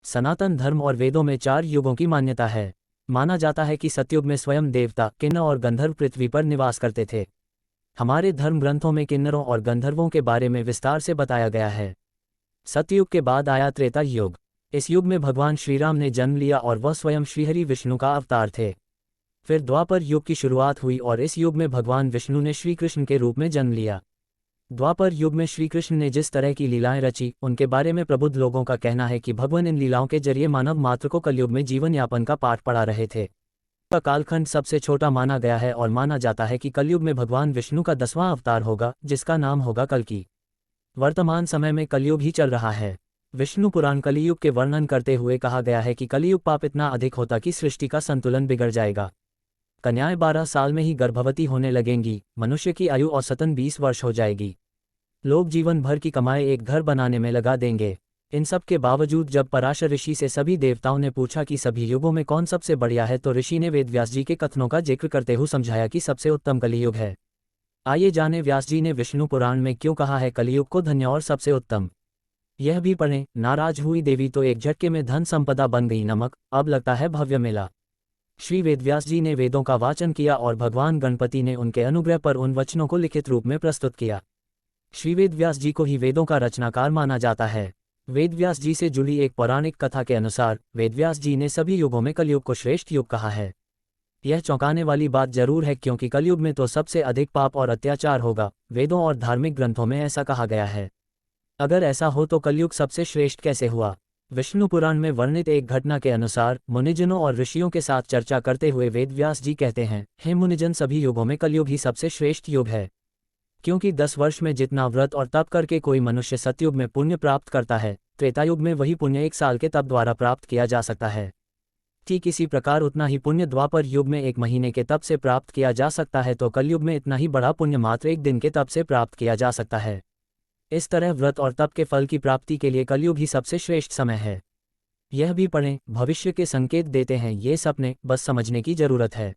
सनातन धर्म और वेदों में 4 युगों की मान्यता है। माना जाता है कि सतयुग में स्वयं देवता किन्नर और गंधर्व पृथ्वी पर निवास करते थे। हमारे धर्म ग्रंथों में किन्नरों और गंधर्वों के बारे में विस्तार से बताया गया है। सतयुग के बाद आया त्रेता युग। इस युग में भगवान श्रीराम ने जन्म लिया और वह स्वयं श्रीहरि विष्णु का अवतार थे। फिर द्वापर युग की शुरुआत हुई और इस युग में भगवान विष्णु ने श्री कृष्ण के रूप में जन्म लिया। द्वापर युग में श्री कृष्ण ने जिस तरह की लीलाएं रची उनके बारे में प्रबुद्ध लोगों का कहना है कि भगवान इन लीलाओं के जरिए मानव मात्र को कलयुग में जीवन यापन का पाठ पढ़ा रहे थे। का कालखंड सबसे छोटा माना गया है और माना जाता है कि कलयुग में भगवान विष्णु का 10वां अवतार होगा, जिसका नाम होगा कल्कि। वर्तमान समय में कलयुग ही चल रहा है। विष्णु पुराण कलियुग के वर्णन करते हुए कहा गया है कि कलियुग पाप इतना अधिक होता कि सृष्टि का संतुलन बिगड़ जाएगा। कन्याएं 12 साल में ही गर्भवती होने लगेंगी। मनुष्य की आयु औसतन 20 वर्ष हो जाएगी। लोग जीवन भर की कमाई एक घर बनाने में लगा देंगे। इन सब के बावजूद जब पराशर ऋषि से सभी देवताओं ने पूछा कि सभी युगों में कौन सबसे बढ़िया है, तो ऋषि ने वेदव्यास जी के कथनों का जिक्र करते हुए समझाया कि सबसे उत्तम कलियुग है। आइए जाने व्यास जी ने विष्णु पुराण में क्यों कहा है कलियुग को धन्य और सबसे उत्तम। यह भी पढ़ें। नाराज हुई देवी तो एक झटके में धन संपदा बन गई नमक, अब लगता है भव्य मेला। श्री वेदव्यास जी ने वेदों का वाचन किया और भगवान गणपति ने उनके अनुग्रह पर उन वचनों को लिखित रूप में प्रस्तुत किया। श्री वेदव्यास जी को ही वेदों का रचनाकार माना जाता है। वेदव्यास जी से जुड़ी एक पौराणिक कथा के अनुसार वेदव्यास जी ने सभी युगों में कलयुग को श्रेष्ठ युग कहा है। यह चौंकाने वाली बात जरूर है, क्योंकि कलयुग में तो सबसे अधिक पाप और अत्याचार होगा। वेदों और धार्मिक ग्रंथों में ऐसा कहा गया है। अगर ऐसा हो तो कलयुग सबसे श्रेष्ठ कैसे हुआ? विष्णु पुराण में वर्णित एक घटना के अनुसार मुनिजनों और ऋषियों के साथ चर्चा करते हुए वेदव्यास जी कहते हैं, हे मुनिजन, सभी युगों में कलयुग ही सबसे श्रेष्ठ युग है। क्योंकि 10 वर्ष में जितना व्रत और तप करके कोई मनुष्य सतयुग में पुण्य प्राप्त करता है, त्रेतायुग में वही पुण्य 1 साल के तप द्वारा प्राप्त किया जा सकता है। ठीक इसी प्रकार उतना ही पुण्य द्वापर युग में 1 महीने के तप से प्राप्त किया जा सकता है, तो कलयुग में इतना ही बड़ा पुण्य मात्र 1 दिन के तप से प्राप्त किया जा सकता है। इस तरह व्रत और तप के फल की प्राप्ति के लिए कलयुग ही सबसे श्रेष्ठ समय है। यह भी पढ़ें। भविष्य के संकेत देते हैं ये सपने, बस समझने की जरूरत है।